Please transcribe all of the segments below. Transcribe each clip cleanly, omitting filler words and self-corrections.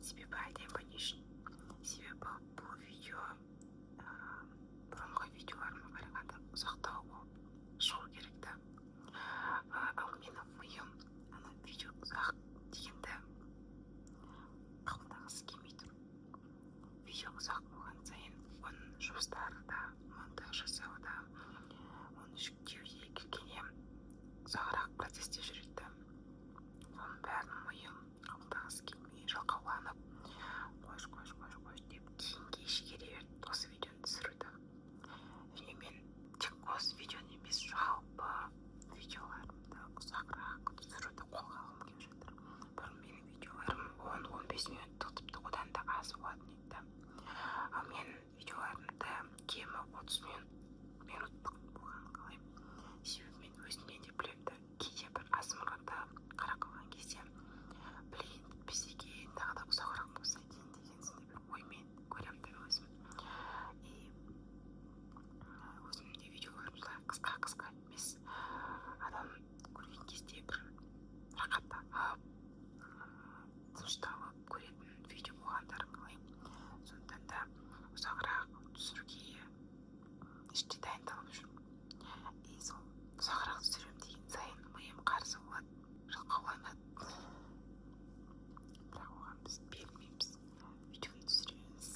себебі айтайын ба не үшін? Себебі бұл видео бұрынғы видеоларыма қарағанда ұзақтау болып шығу керек та. Ал менің миым ана видео ұзақ дегенді қабылдағысы келмей тұр. Видео ұзақ болған сайын оның жұмыстары да, монтаж жасауы да, оны жүктеуге келгенде ұзағырақ процесте жүреді. Соның бәрін миым қабылдағысы келмей жалқауланып, қойш деп кейінге шегере берді осы видеоны түсіруді. Және мен тек осы видеоны емес, жалпы видеоларымды ұзағырақ түсіруді қолға алғым келіп жатыр. Бұрын менің видеоларым 10-15 минуттық, тіпті одан да аз болатын еді. Ал мен видеоларымды кемі 30 минуттық болған қалай. Себебі мен өзімнен де білемді, кейде бір асмырғанда қарап қалған кезде білейін бітпесе екен, тағы да ұзағырақ болса екен деген сондай бір оймен көремін де өзім. Өзімнің де видеоларым солай қысқа емес, адам көрген кезде бір рахаттанып, тынышталып көретін видео болғандарын қалаймын. Сондықтан да ұзағырақ түсіруге іштей дайындалып жүрмін. Сол ұзағырақ түсіремін деген сайын миым қарсы болады, жалқауланады. Бірақ оған біз бермейміз. Видеоны түсіреміз.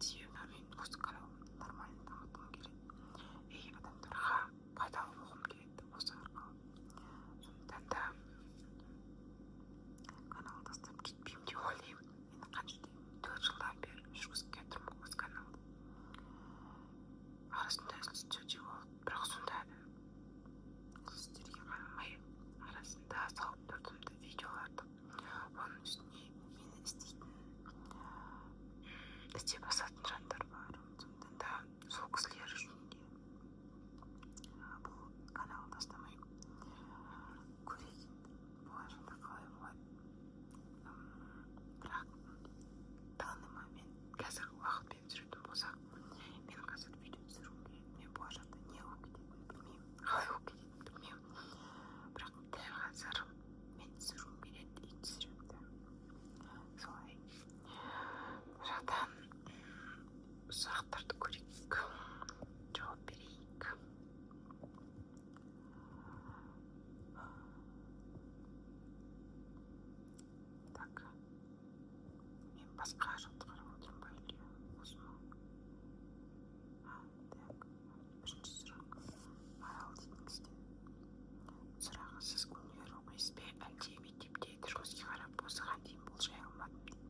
Себебі мен осы каналымды нормально дамытқым келеді. Адамдарға пайдалы болғым келеді осы арқылы. Сондықтан да каналды тастап кетпеймін деп ойлаймын. Мен қанша 4 жылдан бері жүргізіп келе жатырмын осы каналды. Арасында үзілістер де болды, бірақ сонда да үзілістерге қарамай арасында салып тұрдым да видеоларды. Оның үстіне мені іздей басатын жандар бар. Сондықтан да сол кісілер үшін де бұл каналды тастамаймын. Көрейік болашақта қалай болады. Бірақ данный момент қазіргі уақытпен түсіретін болсақ, мен қазір видео түсіруім керек. Мен болашақта не болып кететінін білмеймін, қалай болып кететінін білмеймін. Бірақ дәл қазір мен түсіруім келеді, түсіремін. Солай. Бұл жақтан сұрақтарды көрейік, жауап берейік. Так, мен басқа жақты қарап отырмын ба или осы ма? Так, бірінші сұрақ. Марал дейтін кісіден. Сұрағы: сіз универ оқисыз бе, әлде мектепте тұрмысқа қарап осыған дейін болжай алмадым дейді.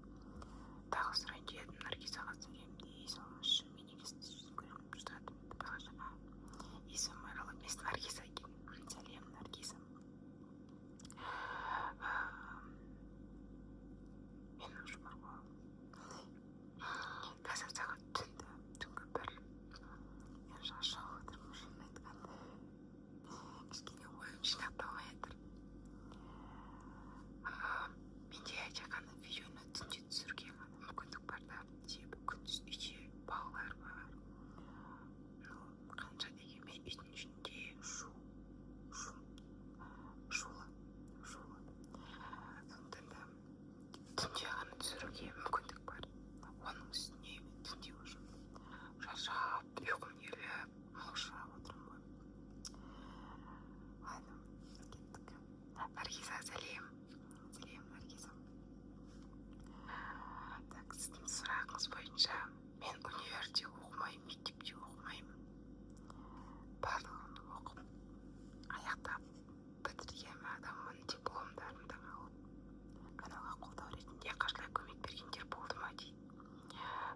Тағы сұрайын дедім, Наргизаға сәлем дей салыңызшы, мен негізінде сізді көремін, ұстадым басқаша. Есімім Марал емес, Наргиза екен. Сәлем, Наргиза. Мен уже бар ғой. Қазір сағат түнгі 1. Мен шаршап отырмын, шынын айтқанда. Кішкене ойым жинақталмай жатыр. Менде тек қана видеоны түнде түсіруге ғана мүмкіндік бар да. Себебі күндіз үйде балалар бар. Қанша дегенмен үйдің ішінде шулы. Сондықтан да түнде ғана түсіруге мүмкіндік бар. Оның үстіне мен түнде уже шаршап, ұйқым келіп, мылжырап отырмын ғой. Ладно, кеттік. Наргиза, сәлем. Сәлем, Наргиза. Так, сіздің сұрағыңыз бойынша мен универде оқымаймын, мектепте оқымаймын. Барлығын оқып, аяқтап бітірген адаммын, дипломдарымды алып. Каналға қолдау ретінде қаржылай көмек бергендер болды ма дейді.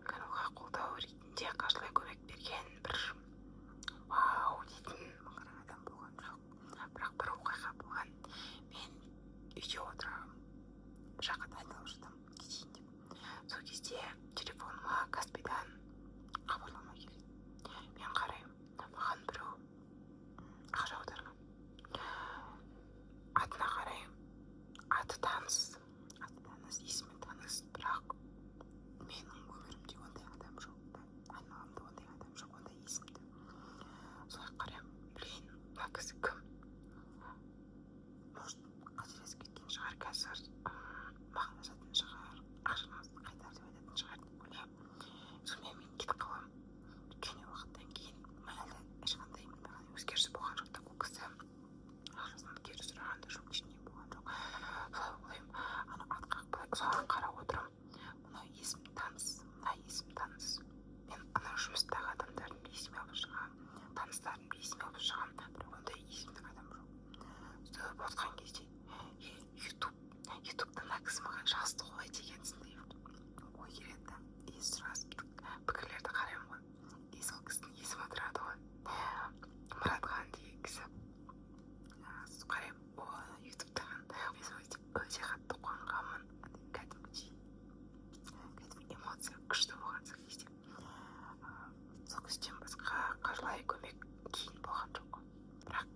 Каналға қолдау ретінде қаржылай көмек берген бір вау дейтін мыңғырған адам болған жоқ. Бірақ бір оқиға болған. Мен үйде отырамын, жаққа дайындалып жатамын, кетейін деп. Сол кезде телефоныма Каспийдан хабарлама келеді. Мен қараймын, маған біреу ақша аударған. Атына қараймын, аты таныс, есімі таныс, бірақ менің өмірімде ондай адам жоқ. Айналамда ондай қараймын, ютубтан өте қатты қуанғанмын. Кәдімгідей эмоция күшті болған сол кезде. Сол кезден басқа қаржылай көмек кейін болған жоқ. Бірақ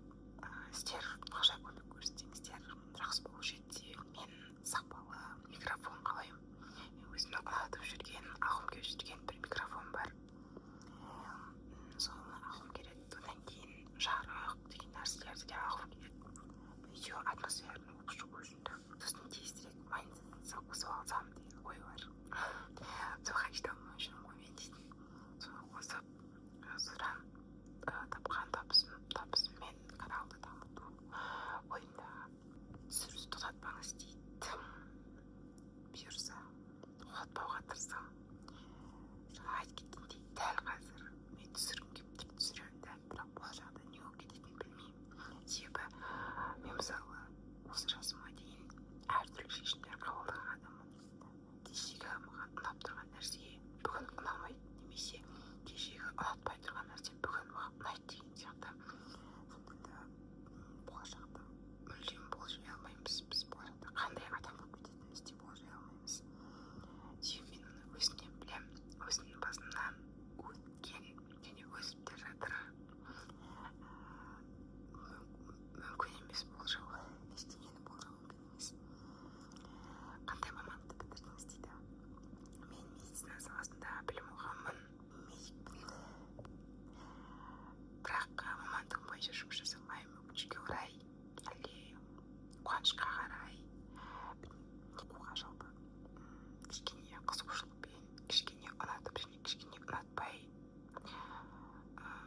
сіздер ақша көмек көрсетсеңіздер жақсы болушы еді. Мен сапалы микрофон қалаймын. Мен өзімнің ұнатып жүрген, алғым келіп жүрген бір микрофон бар. Соны алғым келеді. Одан кейін жарық деген нәрселерді де алғым келеді. Видео атмосфераны оқып шығу үшін. Сосын тезірек монетизация қосып алсам деген ой бар. Соған жете алмай жүрмін ғой мен дейтін. Соны қосып, содан тапқан табысыммен каналды дамыту ойымда. Түсіруді тоқтатпаңыз дейді. Бұйырса тоқтатпауға тырысамын. Жаңа айтып кеткендей, дәл қазір мен түсіргім келіп тұр, түсіремін де, бірақ болашақта не болып кететінін білмеймін. Себебі мен мысалы осы жасыма дейін әртүрлі шешімдер қабылдаған адаммын. Кешегі маған ұнап тұрған нәрсе бүгін ұнамайды, немесе кешегі ұнатпай тұрған нәрсе бүгін маған ұнайды деген сияқты. Сондықтан болашақта мүлдем болжай алмаймыз. Біз болашақта қандай адам болып кететінімізді де болжай алмаймыз. Себебі мен оны өзімнен білемін. Өзімнің басымнан өткен және өсіп те жатыр. Мүмкін емес болжау. Ештеңені болжау мүмкін емес. Қандай мамандықты бітірдіңіз дейді. Мен медицина саласында білім алғанмын. Медикпін. Бірақ мамандығым бойынша жұмыс жасай алмаймын. Өкінішке орай, әлде қуанышқа қарай, оқуға жалпы кішкене қызығушылықпен, кішкене ұнатып және кішкене ұнатпай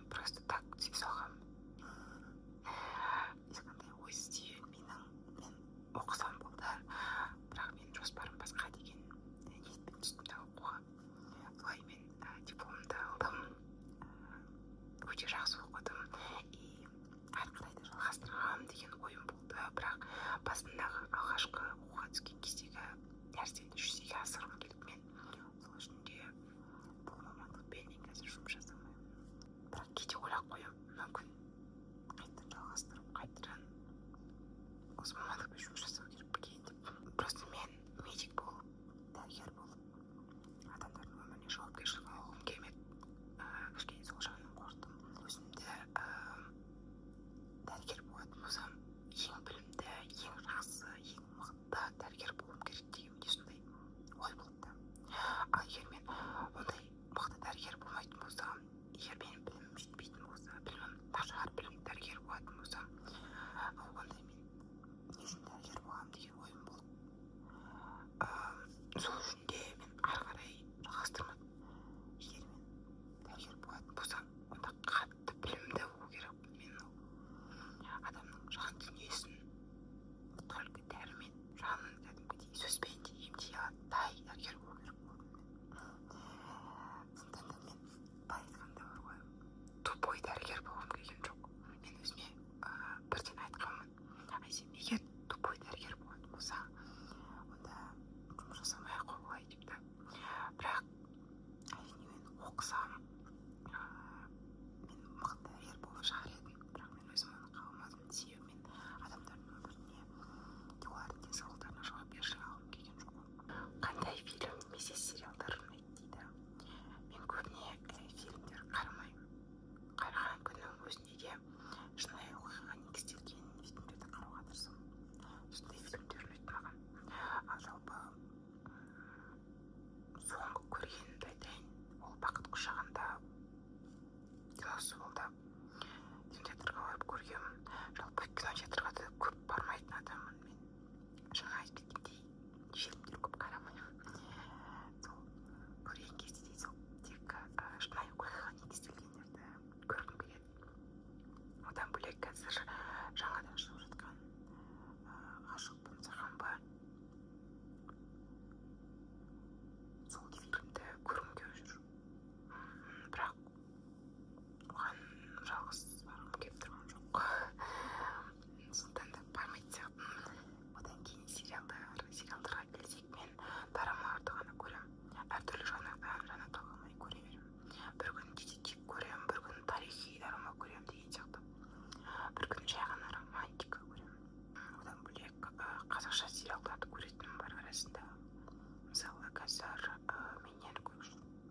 просто так түсе салғанмын. Ешқандай ой іздемеймін. Мен оқысам болды, бірақ менің жоспарым басқа деген ниетпен түстім де оқуға. Солай мен дипломымды алдым. Өте жақсы оқыдым. И әрі қарай да жалғастырамын деген ойым болды. Бірақ басындағы алғашқы оқуға түскен кездегі нәрсені жүзеге асырғым келді мен. Сол үшін де бұл мамандықпен мен қазір жұмыс жасамаймын. Бірақ кейде ойлап қоямын, мүмкін қайтадан жалғастырып, қайтадан осы мамандықпен жұмыс жасау керек пе деп. Просто мен медик болып, дәрігер болып, адамдардың өміріне жауапкершілік алғым келмеді. Кішкене сол жағынан қорықтым. Өзімді дәрігер болатын болсам, ең білімді, ең жақсы, ең мықты дәрігер болуым керек деген менде сондай ой болды. Ал егер мен ондай мықты дәрігер болмайтын болсам, егер менің білімім жетпейтін болса, білімім нашар білімді дәрігер болатын болсам, онда мен не үшін дәрігер боламын деген ойым болды. Сол үшін де мен ары қарай жалғастырмадым. Егер мен дәрігер болатын болсам, онда қатты білімді болу керек. Мен адамның жан дүниесін только дәрімен, жанын кәдімгідей сөзбен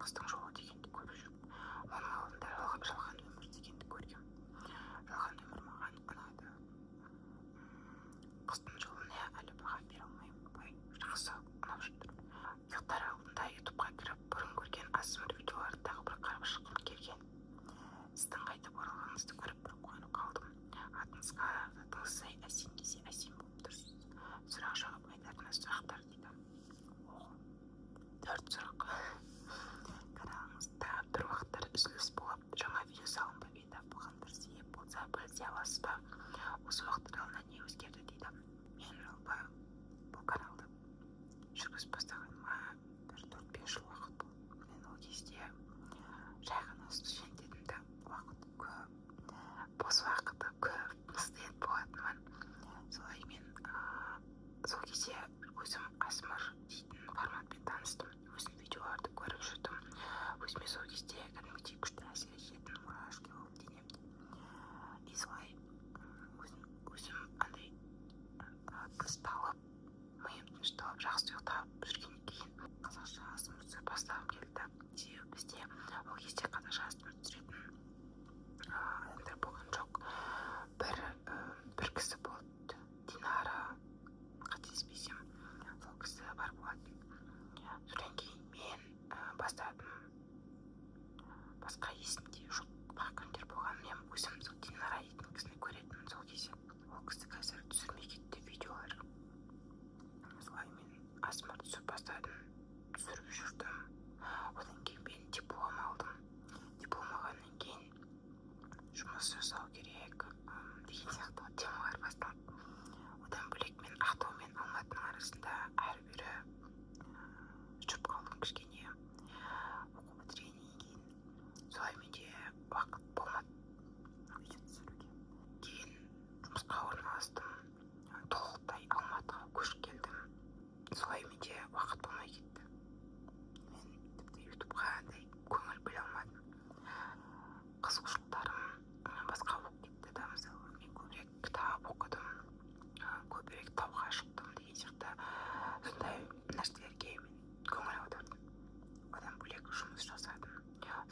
Шыңғыстың жолы дегенді көріп жүрмін. Оның алдында жалған өмір дегенді көргем. Жалған өмір маған ұнады. Қыстың жолына әлі баға бере алмаймын. Бай жақсы ұнап жатыр. Ұйықтар алдында ютубқа кіріп бұрын көрген ASMR видеоларды тағы бір қарап шыққым келген. Сіздің қайтып оралғаныңызды көріп бір қуанып қалдым. Атыңызға затыңыз сай әсем десе әсем болып тұрсыз. Сұрақ жауап айтарына сұрақтар дейді. 4 сұрақ. Каналыңызда бір уақыттар үзіліс болып, жаңа видео салынбай еді. Бұған бір себеп болса білдіре аласыз ба? Осы уақыт аралығында не өзгерді дейді. Мен жалпы бұл каналды жүргізіп бастағаныма бір 4-5 жыл уақыт болды. Мен ол кезде жай ғана студент едім да, уақыт көп, бос уақыты көп, студент болатынмын. Солай мен сол кезде өзім ASMR дейтін форматпен таныстым. Өзім видеоларды көріп жүрдім. Өзіме сол кезде кәдімгідей күшті әсер ететін мурашки болып денемде. И солай өзім андай тынысталып, миым тынышталып, жақсы ұйықтап жүргеннен кейін қазақша ASMR түсіре бастағым келді. Себебі бізде ол кезде қазақша ASMR түсіретін адамдар болған жоқ. Бір кісі болды, Динара, қателеспесем, сол кісі бар болатын. Содан кейін мен бастадым. Басқа есімде жоқ, тағы күндер болған. Мен өзім сол Динара дейтін кісіні көретінмін сол кезде. Ол кісі қазір түсірмей кетті видеолар. Солай мен ASMR түсіріп бастадым, түсіріп жүрдім. Одан кейін мен диплом алдым. Диплом алғаннан кейін жұмыс жасау керек деген сияқты темалар басталды. Одан бөлек мен Ақтау мен Алматының арасында әрі-бері жүріп қалдым кішкене оқу бітіргеннен кейін. Солай менде уақыт болмады видео түсіруге. Кейін жұмысқа орналастым. Толықтай Алматыға көшіп келдім. Солай менде уақыт болмай кетті. Мен тіпті ютубқа андай көңіл бөле алмадым. Қызығушылықтарым басқа болып кетті да. Мысалы, мен көбірек кітап оқыдым, көбірек тауға шықтым деген сияқты сондай нәрселерге мен көңіл аудардым. Одан бөлек жұмыс жасадым.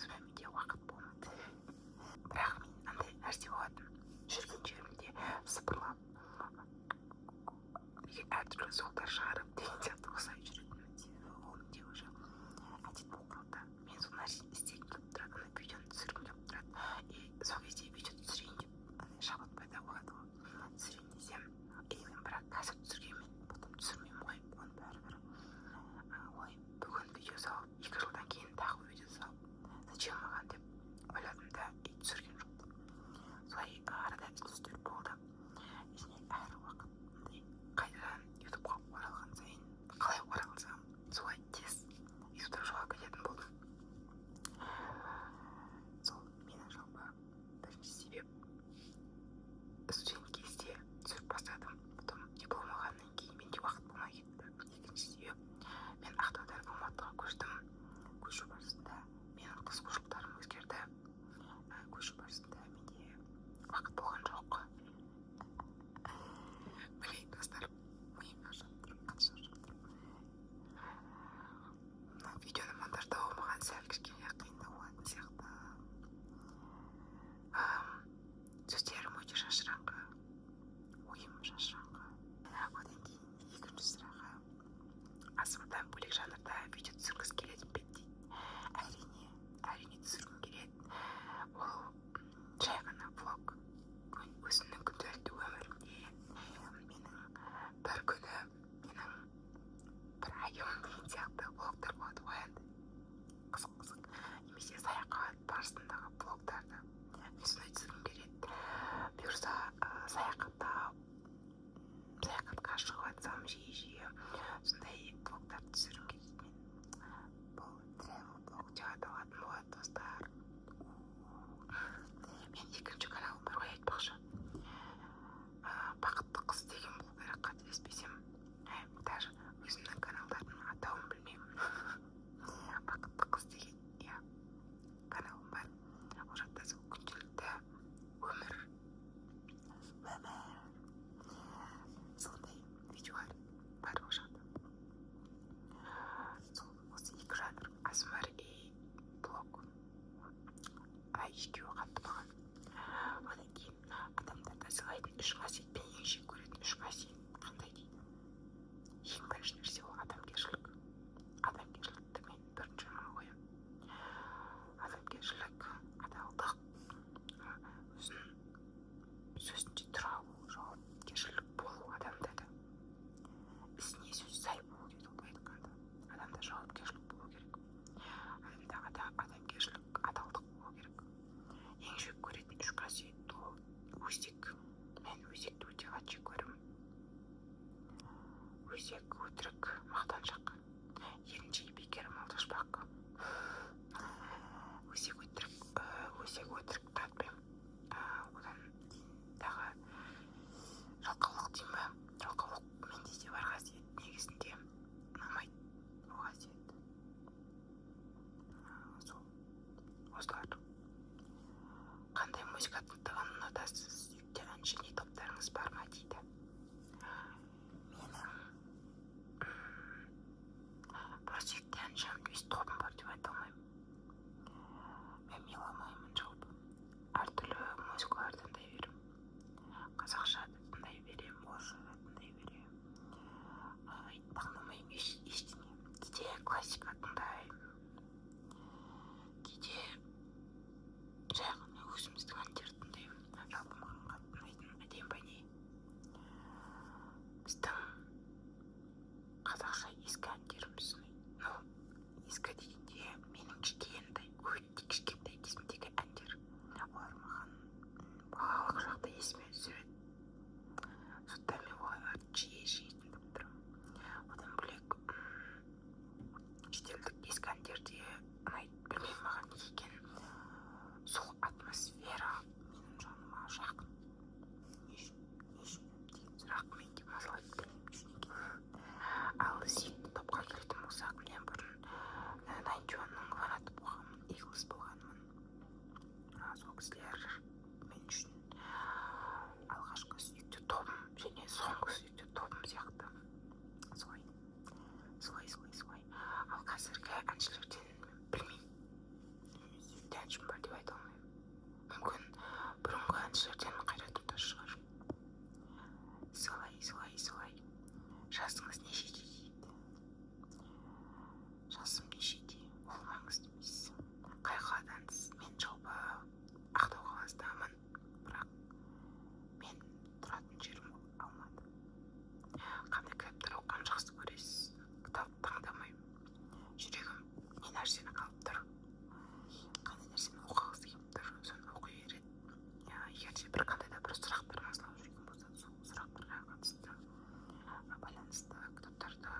Сонымен менде уақыт болмады. Бірақ мен андай нәрсе болатын. Жүрген жерімде сыпырлап әртүрлі звуктар шығарып деген сияқты осылай жүретінмін. Себебі ол менде уже әдет болып қалды. Мен сол нәрсені істегім келіп тұрады, видеоны түсіргім келіп тұрады. И сол кезде видео түсірейін деп шабыт пайда болады ғой. Түсірейін десем, мен бірақ қазір түсіргенмен потом түсірмеймін ғой. Оны бәрібір ой, бүгін видео салып, 2 жылдан кейін тағы видео салып, зачем маған деп ойладым да, түсірген жоқпын. Солай арада үзілістер болды. Және әр уақыт қайтадан ютубқа оралған сайын, қалай оралсам, солай тез ютубтан жолға кететін болдым. Сол менің жалпы бірінші себеп студент кезде түсіріп бастадым. Потом диплом алғаннан кейін менде уақыт болмай кетті. Екінші себеп мен Ақтаудан Алматыға көштім. Көшу барысында менің қызығушылықтарым өзгерді. Көшу барысында менде уақыт болған жоқ. Білейін достар, миым ашып тұр, қатты шаршап тұр. Видеоны монтаждау маған сәл кішкене қиындау болатын сияқты. Сөздерім өте шашыраңқы, ойым шашыраңқы. Одан кейін екінші сұрақ. ASMR-дан бөлек жанрда видео түсіргіңіз келеді бе дейді. Әрине түсіргім келеді. Ол жай ғана влог. Өзімнің күнделікті өмірімде менің бір күні, менің бір айым деген сияқты влогтар болады ғой енді. Қызық. Немесе саяхат барысындағы влогтарды мен сондай түсіргім келеді. Бұйырса саяхатқа шығып жатсам жиі сондай влогтарды түсіргім келеді. Бұл travel блог деп аталатын болады достар. Мен екінші каналым бар ғой айтпақшы. жек көремін. Өсек, өтірік, мақтаншақ, еріншек, бекер, малташпақ. Өсек, өтірік татпаймын. Одан дағы жалқаулық деймін ба? Жалқаулық менде де бар қасиет, негізінде ұнамайды ол қасиет. Осылар. Қандай музыка тыңдағанды ұнатасыз? Сүйікті әнші не топтарыңыз бар ма дейді. Менің бір сүйікті әншім өз тобым бар деп айта алмаймын. Мен мейламаймын жалпы. Әртүрлі музыкалар тыңдай беремін. Қазақша да тыңдай беремін, орысша да тыңдай беремін. Таңдамаймын ештеңе. Кейде классика тыңдаймын. Кейде жай ғана өзіміздің әндерді тыңдаймын. Жалпы маған қатты ұнайтын әдемі ба не? Біздің қазақша ескі әндеріміз. Ескі дегенде менің кішкентай, өте кішкентай кезімдегі әндер. Олар маған балалық шақта есіме түсіреді. Сондықтан мен оларды жиі тыңдап тұрамын. Одан бөлек шетелдік ескі әндерде ұнайды. Білмеймін маған неге екенін. Сол атмосфера менің жаныма жақын. Не үшін деген сұрақ менде мазалайды, білмеймін. Ал сүйікті топқа келетін болсақ, мен бұрын 91-ның фанаты болғанмын, Eagles болғанмын. Сол кісілер мен үшін алғашқы сүйікті тобым және соңғы сүйікті тобым сияқты. Солай. Ал қазіргі әншілерден білмеймін. Сүйікті әншім бар деп айта алмаймын. Мүмкін бұрынғы әншілерден Қайрат Нұртас шығар. Солай. Жасыңыз нешеде дейді. Жасым нешеде, ол маңызды емес. Қай қаладансыз? Мен жалпы Ақтау қаласындамын, бірақ мен тұратын жерім Алматы. Қандай кітаптар оқығанды жақсы көресіз? Кітап таңдамаймын. Жүрегім не нәрсені қалып тұр. Қандай нәрсені оқығысы келіп тұр, соны оқи береді. Егер де бір қандай да бір сұрақтар мазалап жүрген болса, сол сұрақтарға қатысты байланысты кітаптарды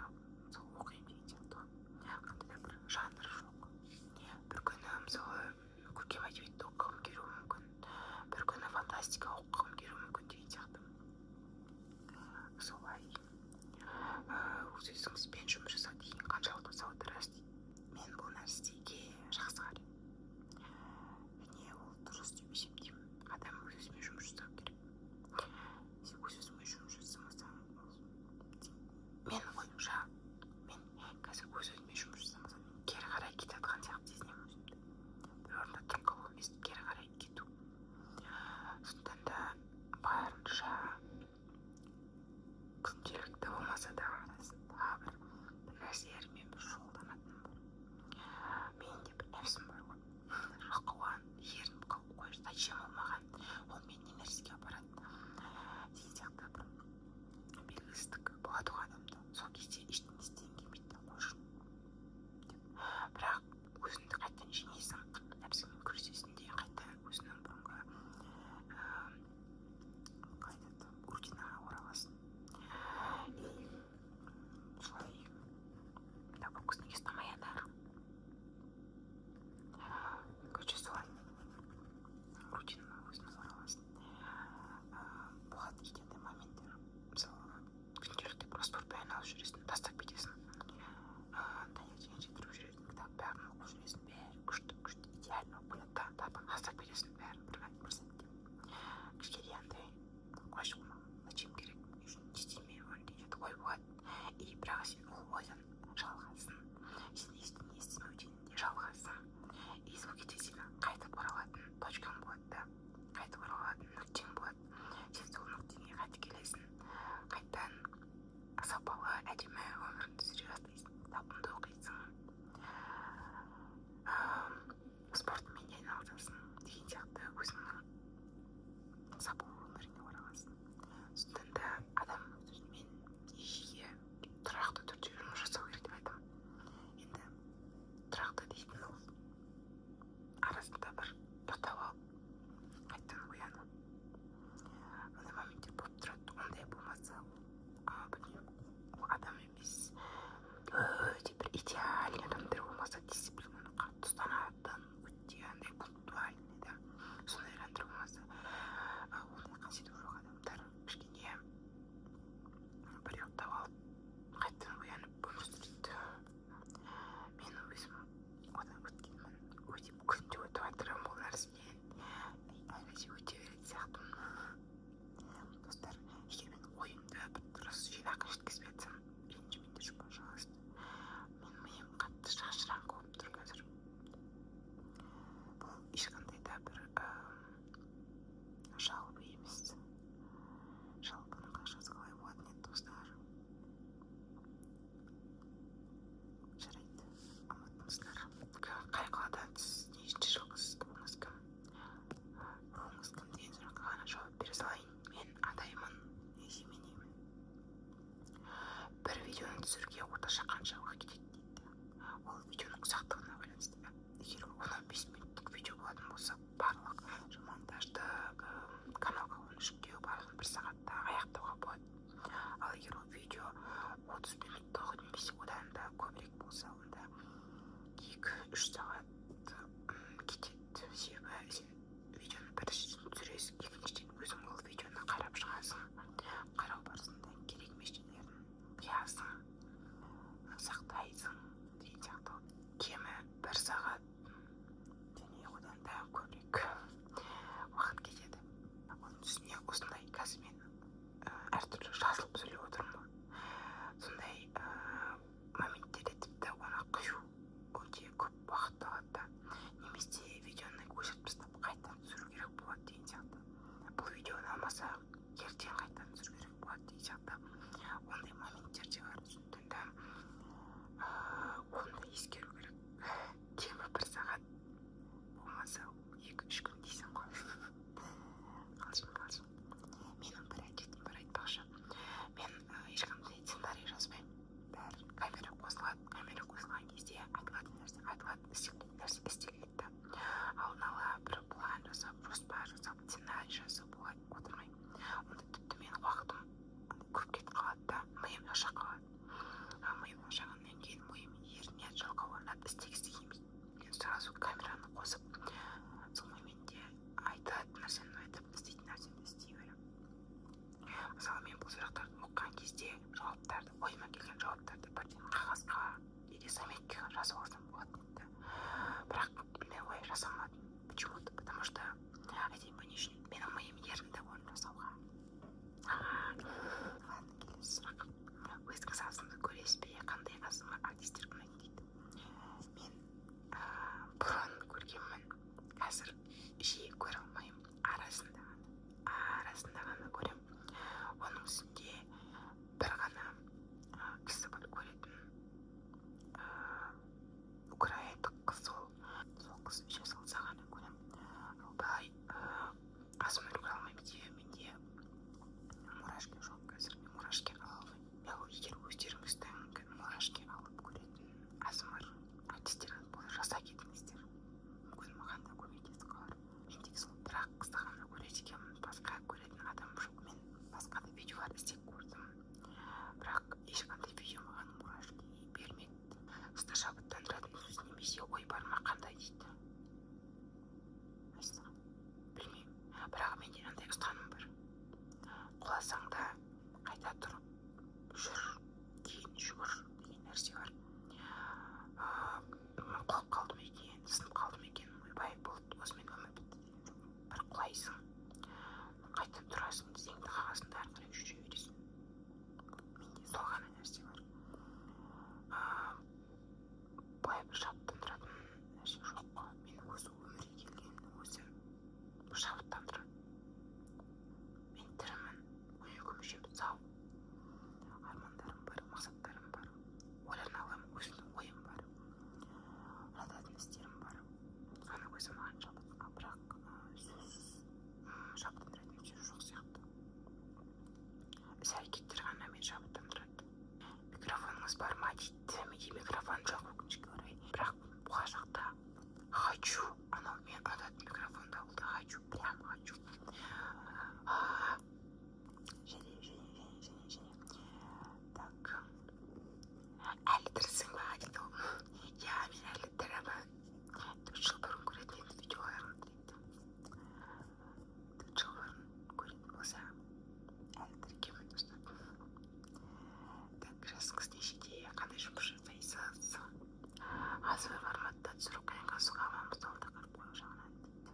сол оқимын деген сияқты. Қандай да бір жанр жоқ. Бір күні мысалы көркем әдебиетті оқығым келуі мүмкін, бір күні фантастика оқығым келуі мүмкін деген сияқты. Солай. Өз-өзіңізбен жұмыс жасау деген қаншалықты сауатты рас дейді. Мен бұл нәрсеге жақсы қараймын. Және ол дұрыс деп есептеймін. Адам өз-өзімен жұмыс жасау керек. Сен өз-өзіңмен жұмыс жасамасаң, мен ойымша, мен қазір өз-өзімен жұмыс жасамасам, кері қарай кетіп жатқан сияқты сезінемін өзімді. Бір орында тұрып қалу емес, кері қарай кету. Сондықтан да барынша күнделікті болмаса да арасында бір нәрселермен бір шұғылданатыным бар. Менде бір нәпсім бар ғой. Жалқауған, ерініп қалып қойшы, тәжем болмаған, ол мені не нәрсеге апарады деген сияқты бір белгісіздік болады ғой адамда. Сол кезде ештеңе істеген келмейді қойшы деп. Бірақ өзіңді қайтадан жеңесің, нәпсіңмен күресесің де қайтадан өзінің бұрынғы рутинаға ораласың. Солай. Так, вкусный есть моя дар. Короче, солай. Рутинаға өзінің ораласың. Болады кейде моменттер. Мысалы, күнделікті просто спортпен айналысып жүресің, тастап кетесің. Таңертеңінше тұрып жүресің, кітап бәрін оқып жүресің, бәрі күшті, идеально оқып тастап кетесің, бәрін бір сәтте. Кішкене андай қойшы болмаған, зачем керек, не істеймін оны деген ой болады. И бірақ сен ол ойдан жалығасың, сен ештеңе істемеуден де жалығасың. И сол кезде сен қайтып оралатын точкаң болады да, қайтып оралатын нүктең болады. Сен сол нүктеңе қайтып келесің, қайтадан сапалы әдемі өміріңді сүре бастайсың, кітабыңды оқисың, спортпен де айналысасың деген сияқты. түсіруге орташа қанша уақыт кетеді дейді. Ол видеоның ұзақтығына байланысты. Егер 15 минуттық видео болатын болса, барлық монтажды каналға оны жүктеу барлығын 1 сағатта аяқтауға болады. Ал егер ол видео 30 минуттық немесе одан да көбірек болса, онда 2-3 сағат кетеді. Себебі сен видеоны біріншіден түсіресің, екіншіден өзің ол видеоны қарап шығасың. Қарау барысында керек емес жерлерін қиясың, сақтайсың деген сияқты. Кемі 1 сағат және одан да көбірек уақыт кетеді. Оның үстіне осындай қазір мен әртүрлі жазылып сөйлеп отырмын. Сондай моменттерде тіпті оны қию өте көп уақыт алады. Немесе видеоны өшіріп тастап қайтадан түсіру керек болады деген сияқты. Бұл видео ұнамаса ертең қайтадан түсіру керек болады деген сияқты. Ондай моменттер де бар. Сондықтан оны ескеру керек. Кемі 1 сағат болмаса 2-3 күн дейсің ғой. Қалжың. Менің бір әдетім бар айтпақшы. Мен ешқандай сценарий жазбаймын. Бәрі камера қосылады. Камера қосылған кезде айтылатын нәрсе істеледі. Алдын ала бір план жасап, жоспар жасап, сценарий жасап олай отырмаймын. Онда тіпті менің уақытым көп кетіп қалады да, миым шаршап қалады. Миым шаршағаннан кейін миым еріне жалқауланады, істегісі келмейді. Мен сразу камераны қосып, сол моментте айтатын нәрсені айтып, істейтін нәрсені істей беремін. Мысалы, мен бұл сұрақтарды оқыған кезде жауаптарды, ойыма келген жауаптарды бірден қағазға или заметкаға жазып алсам болады еді. Бірақ мен олай жасамадым. Почему-то, потому что айтайын ба не үшін менің миым ерінді оны жасауға. Ладно, келесі сұрақ. Өзіңіз азымды көресіз бе? Қандай азымы артистер ұнайды дейді. Мен бұрын көргенмін, қазір жиі көре алмаймын. Арасында ғана көремін. Оның үстінде бір ғана кісі бар көретін. Украиндық қыз ол қыз видео салса ғана көремін. Былай азымды көре алмаймын себебі менде мурашки жоқ қазір. Мен мурашки ала алмаймын. Егер өздеріңіздің мурашки алып көретін азмыр артистеріңіз болса жаса кетіңіздер. Мүмкін маған да көмектесіп қалар. Мен тек сол бір-ақ қызды ғана көреді екенмін. Басқа көретін адам жоқ. Мен басқа да видеолар іздеп көрдім. Бірақ ешқандай видео маған мурашки бермеді. Сізді шабыттандыратын сөз немесе ой бар ма, қандай дейді. Білмеймін. Бірақ менде мынандай ұстаным бар. Құласаң да қайта тұрып жүр, кейін жүгір деген нәрсе бар. Құлап қалдым екен, сынып қалдым екен, ойбай болды, осымен өмір бітті деген жоқ. Бір құлайсың, қайта тұрасың, тізеңді қағасың да ары қарай жүре бересің. Менде сол ғана нәрсе бар. Былай бір шабыттандыратын нәрсе жоқ қой. Мен өзі өмірге келгеннің өзі шабыттандырады. Мен тірімін, мүшем сау. Армандарым бар, мақсаттарым бар. Ойлана аламын, өзімнің ойым бар. Ұнататын істерім бар. Соның өзі маған шабыт. Бірақ сөзсіз шабыттандыратын сөз жоқ сияқты. Іс-әрекеттер ғана мен шабыттандырады. Микрофоныңыз бар ма дейді. Менде микрофон жоқ, өкінішке орай. Бірақ болашақта хочу. Анау мен ұнататын микрофонды алды. Хочу, прям хочу. Және. Так. Әлі тірісің ба дейді ол. Я, мен әлі тірімін. 4 жыл бұрын көретін енді видеоларым дейді. 4 жыл бұрын көретін болса, әлі тіркемін достар. Так, жасыңыз нешеде, қандай жұмыс жасайсыз? Азыр форматта түсіру қиынға соға ма? Мысалы, тақырып қою жағынан дейді.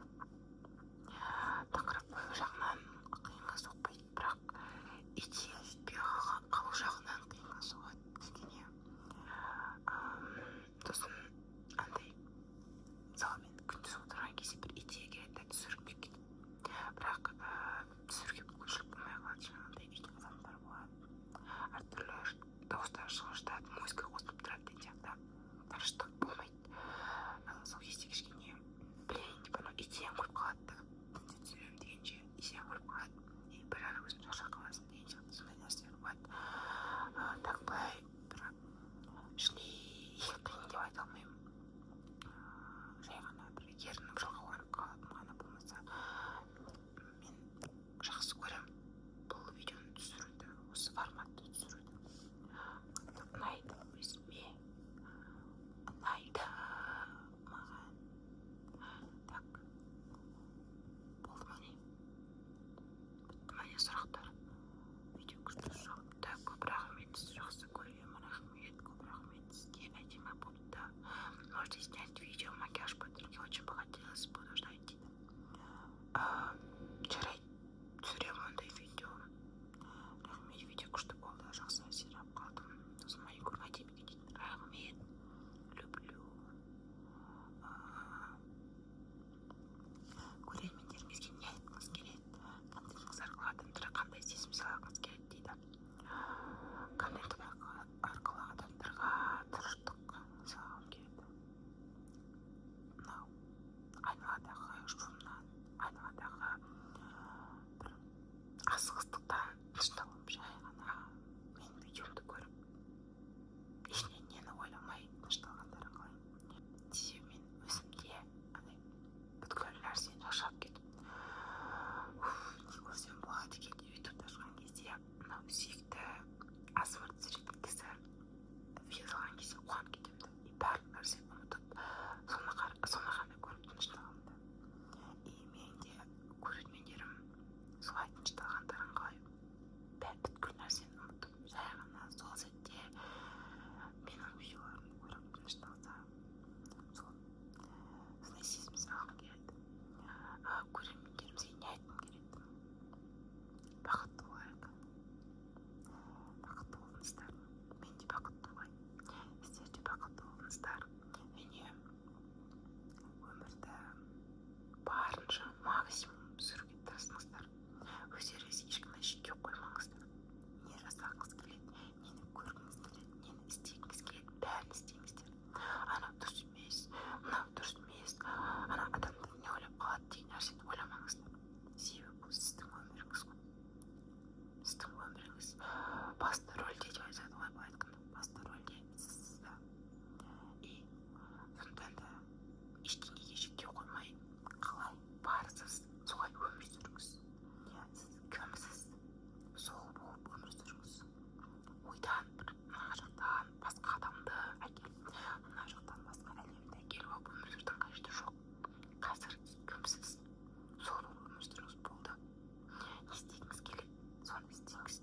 Тақырып қою жағынан қиынға соқпайды, бірақ идея жетпей қалу жағынан қиынға соғады. Кішкене сосын андай, мысалы мен күндіз отырған кезде бір идея келеді, түсіргім келіп кетеді. Бірақ түсіруге мүмкіншілік болмай қалады. Жаңағындай үйде адамдар болады. Әртүрлі дауыстар шығып жатады, музыка қосылып тұрады деген сияқты. Тыныштық болмайды. Сол кезде кішкене білейін деп анау идеям көріп қалады да. Түнде түсіремін дегенше идеям көріп қалады. Бір ана өзің шаршап қаласың деген сияқты сондай нәрселер болады. Так, былай бір можете снять видео, макияж подруги, очень бы хотелось, буду ждать тебя. Жарайды, түсіремін ондай видео. Рахмет, видео күшті болды, жақсы әсер алып қалдым. Сосын маникюрға демеген дейді. Рахмет, люблю. Көрермендеріңізге не айтқыңыз келеді? Контентіңіз арқылы адамдарға қандай сезім сыйлағыңыз келеді дейді. Контентім арқылы адамдарға тыныштық сыйлағым келеді. Мынау айналадағы шумнан, айналадағы бір асығыстықтан тынышталып жай ғана менің видеомды көріп ішінен нені ойламай тынышталғандарын қалаймын. Себебі мен өзімде андай бүткіл нәрсені шаршап кетіп не көрсем болады екен деп ютубты ашқан кезде мынау сүйікті асмр түсіретін кісі видео салған кезде қуанып кетемін. И барлық нәрсені ұмытып соны ғана көріп тынышталамын. И менің де көрермендерім солай тынышталғандарын қалаймын. Бүткіл нәрсені ұмытып жай ғана сол сәтте менің видеоларымды көріп тынышталса, сондай сезім сыйлағым келеді. Көрермендерімізге не айтқым келеді? Бақытты болайық. Бақытты болыңыздар. Мен де бақытты болайын. Сіздер де бақытты болыңыздар. Және өмірді барынша максимум сүруге тырысыңыздар. Өздеріңіз ешқандай шектеу қоймаңыздар. Не жасағыңыз келеді, нені көргіңіз келеді, нені істегіңіз келеді, бәрін істеңіздер. Анау дұрыс емес, мынау дұрыс емес, ана адамдар не ойлап қалады деген нәрсені ойламаңыздар. Себебі бұл сіздің өміріңіз ғой. Сіздің өміріңіз басты рөлде деп айтады ғой, былай айтқанда. Басты рөлде сіз. И сондықтан да ештеңеге шектеу қоймай, қалай барсыз солай өмір сүріңіз. Сіз кімсіз? Сол болып өмір сүріңіз. Ойдан бір мына жақтан басқа адамды әкеліп, мына жақтан басқа әлемді әкеліп алып өмір сүрудің қажеті жоқ. Қазір кімсіз? Сол болып өмір сүріңіз болды. Не істегіңіз келеді, соны істеңіз.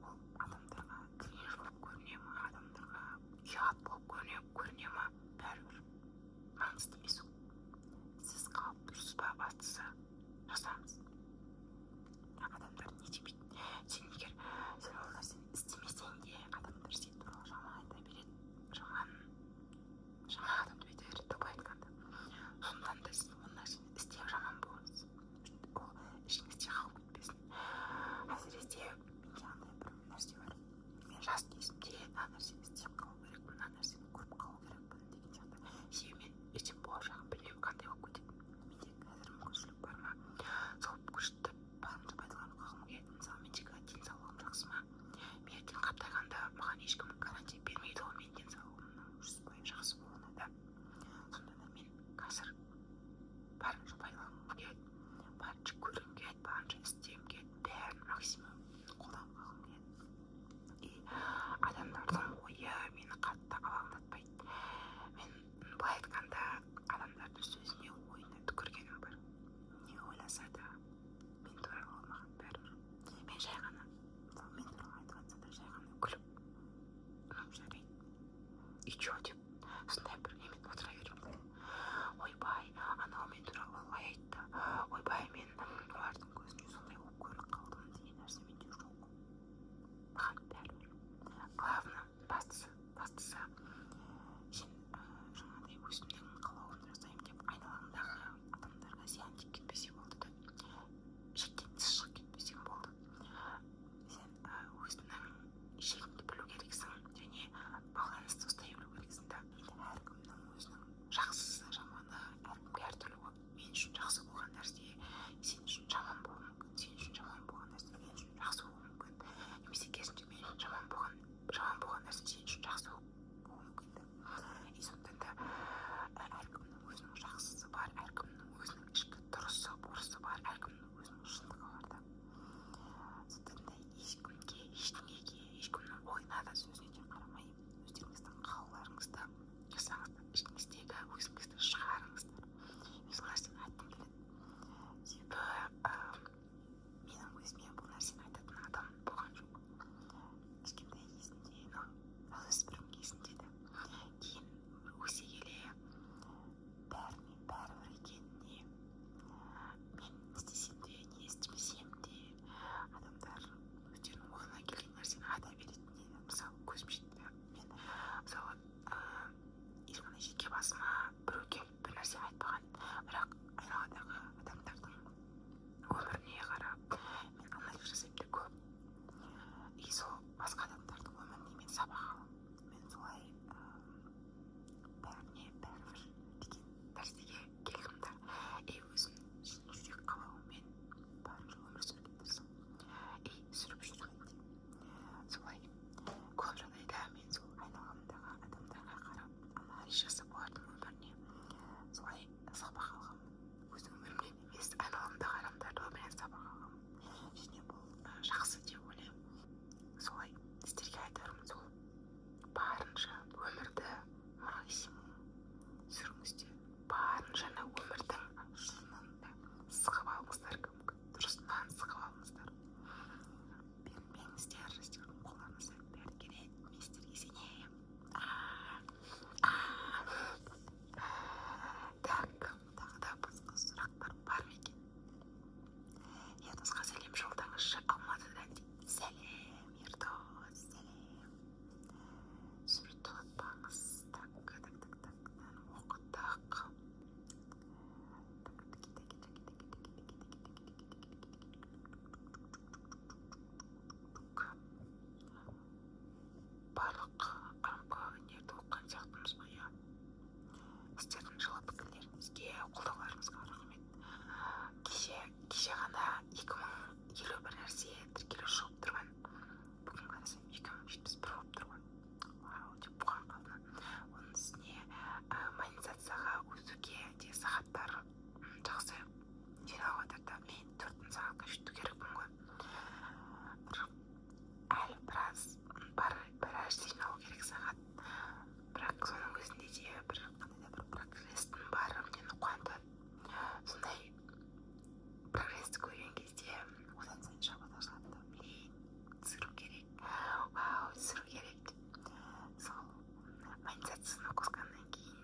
Ол адамдарға кринж болып көріне ма, адамдарға ұят болып көріне ма, бәрібір маңызды емес ол. Сіз қалып тұрсыз ба, бастысы жасаңыз. Адамдар не демейді? Сен егер сен ол нәрсені істемесең де адамдар сен туралы жаман айта береді. Жаман адамды айта береді деп айтқанда. Сондықтан да сіз ол нәрсені істеп жаман болыңыз. Ол ішіңізде қалып кетпесін. Әсіресе менде андай бір нәрсе бар. Мен жас кезімде мына нәрсені істеп қалу керекпін, мына нәрсені көріп қалу керекпін деген сияқты. Себебі мен ертең болашағын білмеймін, қандай болып кетеді. Менде қазір мүмкіншілік бар ма? Сол күшті барынша пайдаланып қалғым келеді. Мысалы, мендегі денсаулығым жақсы ма? Мен ертең қартайғанда маған ешкім гарантия бермейді ғой менің денсаулығымның 100% жақсы болуына да. Сондықтан да мен қазір барынша пайдаланғым келеді, барынша көргім келеді, барынша істегім келеді, бәрін максимум қолданып қалғым келеді. И адамдардың ойы мені қатты алаңдатпайды. Мен былай айтқанда адамдардың сөзіне, ойына түкіргенім бар. Не ойласа да мен туралы маған бәрібір. Мен жай ғана мен туралы айтып жатса да жай ғана күліп жарайды. И чё деп сондай бір немен отыра беремін. Ойбай, анау мен туралы олай айтты. Ойбай, мен олардың көзіне сондай болып көрініп қалдым деген нәрсе менде жоқ. Маған бәрібір. Главное, бастысы сен жаңағыдай өзімнің қалауымды жасаймын деп айналаңдағы адамдарға зиян тиіп кетпесе болды да, шектен тыс шығып кетпесең болды. Сен өзіңнің шегіңді білу керексің және балансты ұстай білу керексің да. Енді әркімнің өзінің жақсысы, жаманы әркімге әртүрлі ғой. Мен үшін жақсы болған нәрсе сен үшін жаман болуы мүмкін, сен үшін жаман болған нәрсе мен үшін жақсы болуы мүмкін. Немесе керісінше мен үшін жаман болған нәрсе сен үшін жақсы болуы мүмкін. И сондықтан да әркімнің өзінің жақсысы бар, әркімнің өзінің ішкі дұрысы, бұрысы бар, әркімнің өзінің шындығы бар да. Сондықтан да ешкімге, ештеңеге, ешкімнің ойына да сөзіне де қарамай өздеріңіздің қалауларыңызды жасаңыздар, ішіңіздегі өзіңізді шығарыңыздар. Мен сол нәрсені айтқым келеді. Себебі менің өзіме бұл нәрсені айтатын адам болған жоқ. Кішкентай кезінде, жасөспірім кезінде де. Кейін Сәлем, Ердос, сәлем. Суретті ұнатпаңыз. Так. Оқыдық. Барлық өнерді оқыған сияқтымыз ғой, иә. Сіздердің жылы пікірлеріңізге, қолдауларыңызға рахмет. Кеше ғана 2051 нәрсе тіркелу шығып тұрған. Бүгін қарасам 2071 болып тұр ғой. Вау, деп бұған қалды. Оның үстіне монетизацияға өтуге де сағаттар жақсы жиналып жатыр да. Мен 4 сағатқа жету керекпін ғой. Әлі біраз жиналу керек сағат. Бірақ соның өзінде де бір прогресстің бары мені қуантады. Сондай прогрессті көрген кезде одан сайын шабыт ашылады. Түсіру керек. Вау, түсіру керек. Сол монетизацияны қосқаннан кейін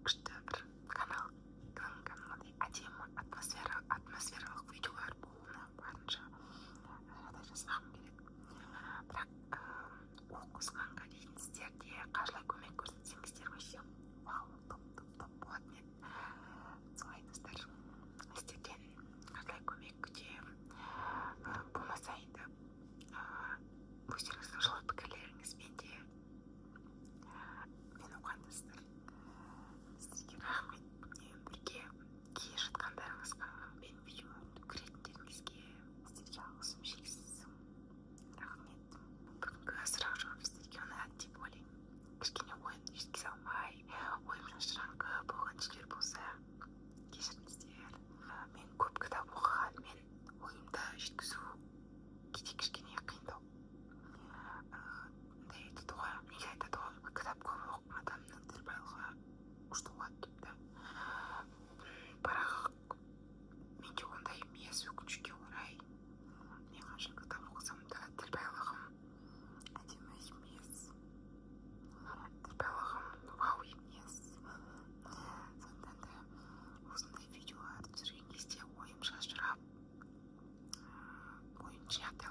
күшті бір каналдай әдемі атмосфералық видеолар болуына барынша жағдай жасағым келеді. Бірақ ол қосқанға дейін сіздер де қаржылай көмек көрсетсеңіздер вообще вау, топ болатын еді. Солай достар, сіздерден қаржылай көмек күтемін. Болмаса енді өздеріңіздің жылы пікірлеріңізбен де мені қуантасыздар. Сіздерге рахмет. Бірге келе жатқандарыңызға, мен видеоларымды көретіндеріңізге сіздерге алғысым шексіз. Рахмет. Бүгінгі сұрақ жауап сіздерге ұнады деп ойлаймын. Кішкене ойымды жеткізе алмай, ойым шашыраңқы болған жерлер болса кешіріңіздер. Мен көп кітап оқығанмен ойымды жеткізу кейде кішкене қиындау. Неге айтады ғой, кітап көп оқыған адамның тіл байлығы күшті болады деп та. Бірақ менде ондай емес, өкінішке орай. Мен қанша кітап оқысам да тіл байлығым әдемі емес. Тіл байлығым вау емес. Сондықтан да осындай видеолар түсірген кезде ойым шашырап, ойын жинақтай